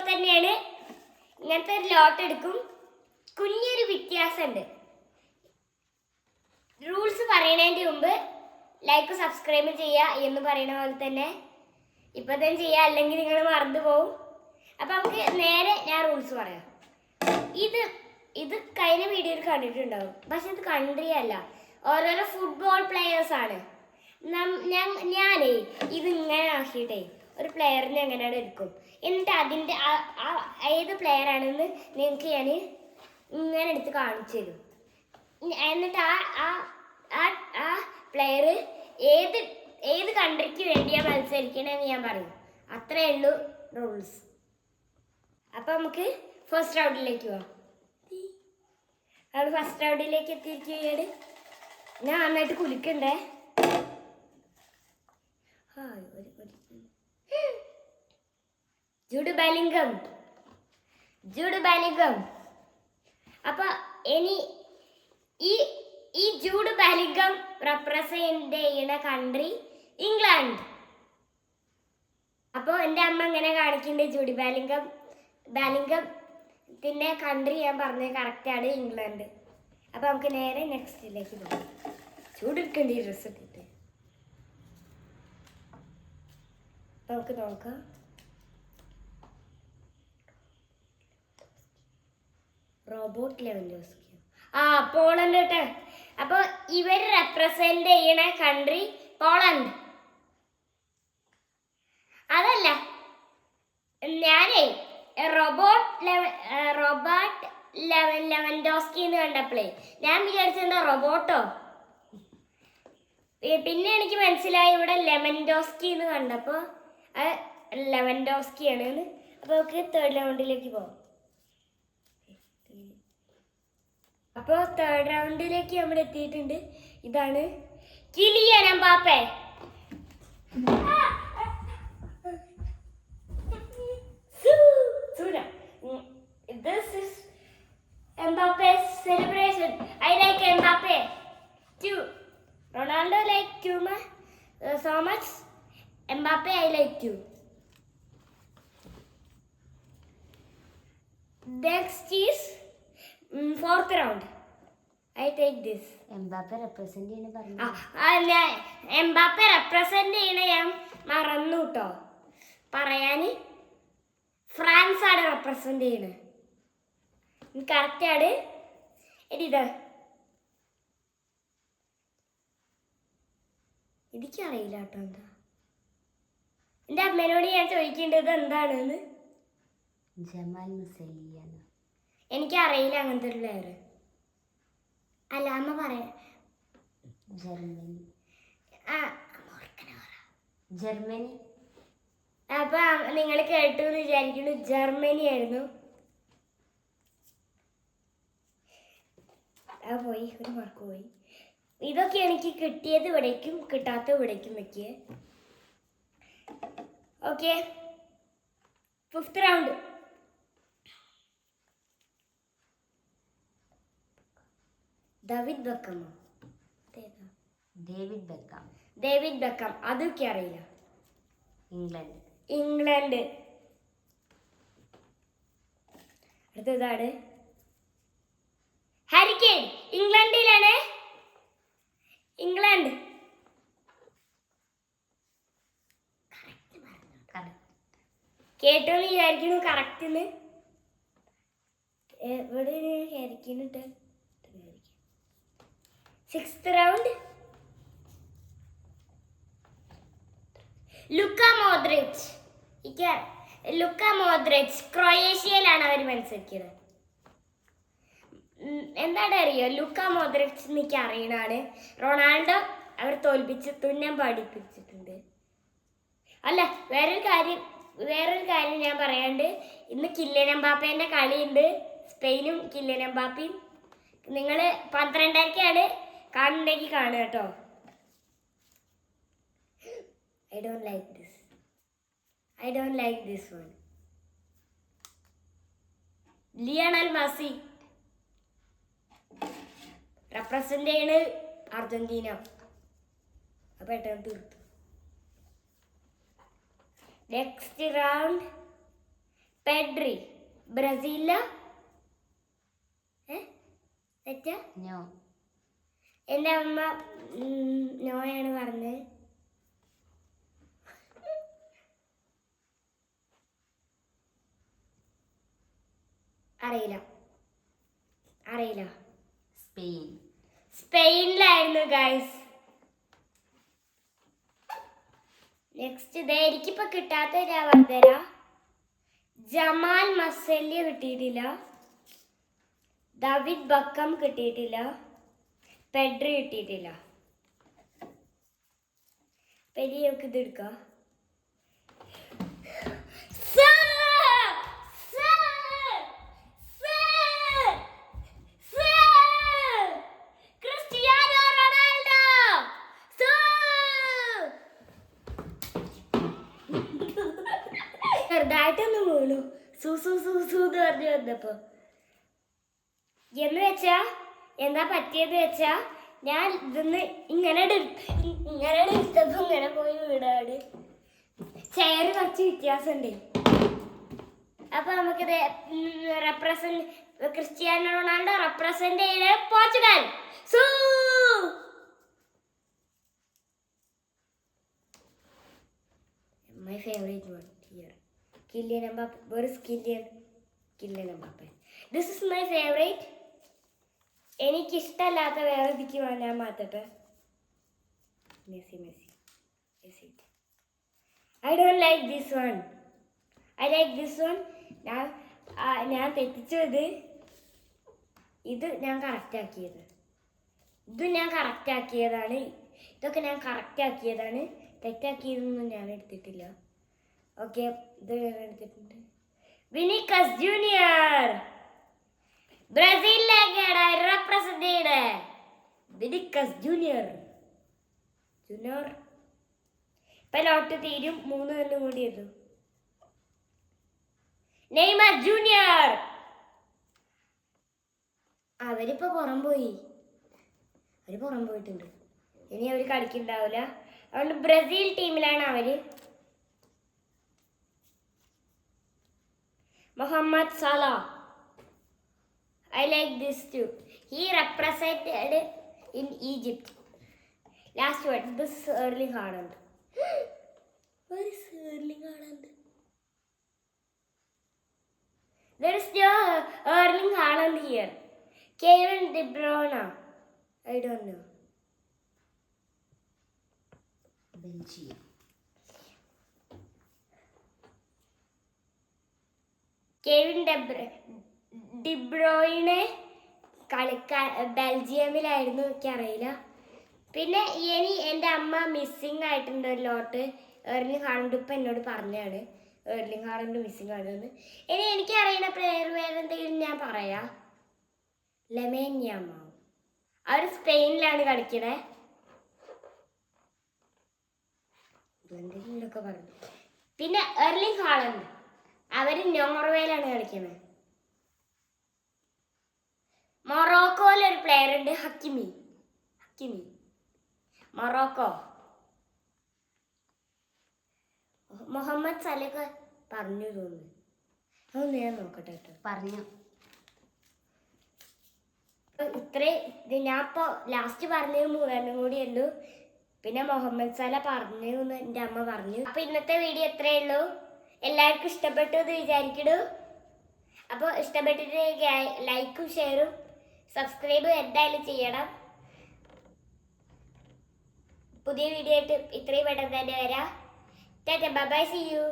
പോലെ തന്നെയാണ്. ഇങ്ങനത്തെ ഒരു ലോട്ട് എടുക്കും. കുഞ്ഞൊരു വ്യത്യാസമുണ്ട്. റൂൾസ് പറയണതിൻ്റെ മുമ്പ് ലൈക്ക് സബ്സ്ക്രൈബ് ചെയ്യുക എന്ന് പറയുന്ന പോലെ തന്നെ ഇപ്പം തന്നെ ചെയ്യുക, അല്ലെങ്കിൽ നിങ്ങൾ മറന്നു പോവും. അപ്പം നമുക്ക് നേരെ ഞാൻ റൂൾസ് പറയാം. ഇത് കഴിഞ്ഞ വീഡിയോയിൽ കണ്ടിട്ടുണ്ടാവും, പക്ഷെ ഇത് കൺട്രി അല്ല, ഓരോരോ ഫുട്ബോൾ പ്ലെയേഴ്സാണ്. ഞാനേ ഇതിങ്ങനെ ആക്കിയിട്ടേ ഒരു പ്ലെയറിനെ എങ്ങനെയാണ് എടുക്കും, എന്നിട്ട് അതിൻ്റെ ഏത് പ്ലെയറാണെന്ന് നിങ്ങൾക്ക് ഞാൻ ഇങ്ങനെ എടുത്ത് കാണിച്ചു തരും. എന്നിട്ട് ആ പ്ലെയർ ഏത് കൺട്രിക്ക് വേണ്ടിയാണ് മത്സരിക്കണമെന്ന് ഞാൻ പറയും. അത്രയേ ഉള്ളൂ റൂൾസ്. അപ്പം നമുക്ക് ഫസ്റ്റ് റൗണ്ടിലേക്ക് പോവാം. നമ്മൾ ഫസ്റ്റ് റൗണ്ടിലേക്ക് എത്തിയിരിക്കുകയാണ്. ഞാൻ നന്നായിട്ട് കുലിക്കണ്ടേ. Jude Bellingham. അപ്പൊ ഇനി ഈ ജൂഡ് ബെല്ലിംഗം റെപ്രസെന്റ് ചെയ്യുന്ന കൺട്രി ഇംഗ്ലണ്ട്. അപ്പോൾ എൻ്റെ അമ്മ ഇങ്ങനെ കാണിക്കുന്നുണ്ട്. ജൂഡ് ബെല്ലിംഗത്തിന്റെ കൺട്രി ഞാൻ പറഞ്ഞത് കറക്റ്റാണ്, ഇംഗ്ലണ്ട്. അപ്പോൾ നമുക്ക് നേരെ നെക്സ്റ്റിലേക്ക് പോകാം. ചൂടെടുക്കേണ്ട ഈ ഡ്രസ്സ് ഇട്ടിട്ട് അപ്പോൾ നമുക്ക് നോക്കാം. Robot Lewandowski. പോളണ്ട് കേട്ടോ. അപ്പോൾ ഇവർ റെപ്രസെന്റ് ചെയ്യണ കൺട്രി പോളണ്ട്. അതല്ല, ഞാനേ റോബോട്ട് ലെവൻഡോസ്കി എന്ന് കണ്ടപ്പോഴേ ഞാൻ വിചാരിച്ചെന്താ റോബോട്ടോ. പിന്നെ എനിക്ക് മനസ്സിലായി ഇവിടെ ലെമൻഡോസ്കി എന്ന് കണ്ടപ്പോൾ ലെവൻഡോസ്കിയാണ്. അപ്പോൾ നമുക്ക് തേർഡ് റൗണ്ടിലേക്ക് പോകാം. അപ്പോൾ തേർഡ് റൗണ്ടിലേക്ക് നമ്മൾ എത്തിയിട്ടുണ്ട്. ഇതാണ് Kylian Mbappe. This is Mbappe's celebration. I like Mbappe too. Ronaldo like too much, so much. Mbappe I like too. Next is fourth round. I take this. Mbappe represent ചെയ്യുന്ന പറഞ്ഞു. Mbappe represent ചെയ്യണ ഞാൻ മറന്നു കേട്ടോ പറയാൻ. France ആണ് represent ചെയ്യണത്. കറക്റ്റാണ്. എനിക്കറിയില്ല കേട്ടോ എന്താ. എൻ്റെ അമ്മേനോട് ഞാൻ ചോദിക്കേണ്ടത് എന്താണെന്ന്. ജമാൽ മുസലിയാണ്. എനിക്കറിയില്ല അങ്ങനത്തെ ഒരു പ്ലെയർ. അല്ല അമ്മ പറയാ. ജർമ്മനി. അപ്പൊ നിങ്ങൾ കേട്ടു എന്ന് വിചാരിക്കുന്നു. ജർമ്മനി ആയിരുന്നു. പോയി ഒരു മാർക്ക് പോയി. ഇതൊക്കെ എനിക്ക് കിട്ടിയത് ഇവിടേക്കും കിട്ടാത്ത ഇവിടേക്കും വെക്കുക. Okay, fifth round. David Beckham. അതൊക്കെ അറിയില്ല. ഇംഗ്ലണ്ട്. അടുത്തതാണ് ഹാരി കെയ്ൻ. ഇംഗ്ലണ്ടിലാണ്. ഇംഗ്ലണ്ട്. കേട്ടോന്ന് വിചാരിക്കുന്നു കറക്റ്റ്. എവിടെ ഹാരിക്കേനിട്ട്. Sixth round. ലുക്ക മോദ്രിച്ച്. ക്രൊയേഷ്യയിലാണ് അവർ മത്സരിക്കുന്നത്. എന്താണ് അറിയോ, ലുക്ക മോദ്രിച്ച് എനിക്ക് അറിയണാണ്. റൊണാൾഡോ അവർ തോൽപ്പിച്ച് തുന്നം പഠിപ്പിച്ചിട്ടുണ്ട്. അല്ല, വേറൊരു കാര്യം ഞാൻ പറയാണ്ട്. ഇന്ന് കിലിയൻ എംബാപ്പേൻ്റെ കളിയുണ്ട്. സ്പെയിനും കിലിയൻ എംബാപ്പയും. നിങ്ങൾ 12:30 കാണുന്നുണ്ടെങ്കിൽ കാണുക കേട്ടോ. I don't like this one. Lionel Messi represent ചെയ്യണത് അർജന്റീന. അപ്പൊ പെട്ടെന്ന് തീർത്തു. നെക്സ്റ്റ് റൗണ്ട് പെഡ്രി ബ്രസീലില തെറ്റാ? നോ. എൻ്റെ അമ്മ നോയാണ് പറഞ്ഞത്. അറിയില്ല. സ്പെയിനിലായിരുന്നു ഗൈസ്. നെക്സ്റ്റ് ഇതേ എനിക്കിപ്പോ കിട്ടാത്ത ഞാൻ പറഞ്ഞുതരാ. ജമാൽ മസല്യ കിട്ടിയിട്ടില്ല, ഡേവിഡ് ബക്കം കിട്ടിയിട്ടില്ല, പെഡ്രി കിട്ടിയിട്ടില്ല. പെരിയൊക്കെ ഇത് എടുക്കാം. ചെറുതായിട്ടൊന്ന് വീണു. സൂന്ന് പറഞ്ഞു വന്നപ്പോ. എന്ന് വെച്ചാ എന്താ പറ്റിയെന്ന് വെച്ചാ ഞാൻ ഇതൊന്ന് ഇങ്ങനെ എടുത്തപ്പോ ഇങ്ങനെ പോയി വീടാണ്. ചെയർ കുറച്ച് വ്യത്യാസമുണ്ട്. അപ്പൊ നമുക്കിത് ക്രിസ്ത്യാനോ റൊണാൾഡോ റെപ്രസെന്റ് ചെയ്യുന്നത് Portugal. My favorite one here. Kylian Mbappe. Where is Kylian Mbappe. This is my favorite. എനിക്ക് ഇഷ്ടമല്ലാത്ത വേറെ ഇതിക്ക് ഞാൻ മാറ്റട്ടെ. Messi. I don't like this one. I like this one. ഞാൻ തെറ്റിച്ചത് ഇത് ഞാൻ കറക്റ്റ് ആക്കിയത്. ഇതൊക്കെ ഞാൻ കറക്റ്റ് ആക്കിയതാണ്. തെറ്റാക്കിയതൊന്നും ഞാൻ എടുത്തിട്ടില്ല. ഓക്കെ, ഇത് ഞാൻ എടുത്തിട്ടുണ്ട്. വിനിക്കസ് ജൂനിയർ ബ്രസീലിലേക്കാണ് റെപ്രസെന്റ് ചെയ്യണേ. വിനിക്കസ് ജൂനിയർ ഇപ്പൊ ലോട്ട് തീരും. 3 കൊല്ലം കൂടി ചെയ്തു. നെയ്മർ ജൂനിയർ അവരിപ്പോ പുറം പോയിട്ടുണ്ട്. ഇനി അവര് കളിക്കുന്നുണ്ടാവില്ല. അതുകൊണ്ട് ബ്രസീൽ ടീമിലാണ് അവര്. Mohamed Salah. I like this too. He represented in Egypt. Last one. This is Erling Haaland. Where is Erling Haaland? There is no Erling Haaland here. Kevin De Bruyne. I don't know. Belgium. Kevin De Bruyne ബെൽജിയമിലായിരുന്നു, എനിക്കറിയില്ല. പിന്നെ ഇനി എൻ്റെ അമ്മ missing ആയിട്ടുണ്ട് ഒരു ലോട്ട്. Erling Haaland ഇപ്പം എന്നോട് പറഞ്ഞാണ് എർലിംഗ് ഹാളണ്ട് മിസ്സിങ് ആണെന്ന്. ഇനി എനിക്കറിയുന്ന പ്ലെയർ വേറെന്തെങ്കിലും ഞാൻ പറയാം. ലെമൈൻ യാമാൽ. അവർ സ്പെയിനിലാണ് കളിക്കണേ. എന്തെങ്കിലുമൊക്കെ പറഞ്ഞു. പിന്നെ എർലിംഗ് ഹാളണ്ട് അവർ നോർവേയിലാണ് കളിക്കുന്നത്. മൊറോക്കോയിലൊരു പ്ലെയർ ഉണ്ട്, ഹക്കിമി. മൊറോക്കോ. മുഹമ്മദ് സലൊക്കെ പറഞ്ഞു തോന്നുന്നു. അതൊന്ന് ഞാൻ നോക്കട്ടെ കേട്ടോ. പറഞ്ഞു. ഞാൻ ഇപ്പോൾ ലാസ്റ്റ് പറഞ്ഞത് 3 കൂടിയുള്ളൂ. പിന്നെ മുഹമ്മദ് സല പറഞ്ഞു എന്ന് എൻ്റെ അമ്മ പറഞ്ഞു. അപ്പോൾ ഇന്നത്തെ വീഡിയോ ഇത്രയേ ഉള്ളൂ. എല്ലാവർക്കും ഇഷ്ടപ്പെട്ടു എന്ന് വിചാരിക്കുന്നു. അപ്പോൾ ഇഷ്ടപ്പെട്ടിട്ട് ലൈക്കും ഷെയറും സബ്സ്ക്രൈബും എന്തായാലും ചെയ്യണം. പുതിയ വീഡിയോ ആയിട്ട് ഇത്രയും പെട്ടെന്ന് തന്നെ വരാം. Bye, see U.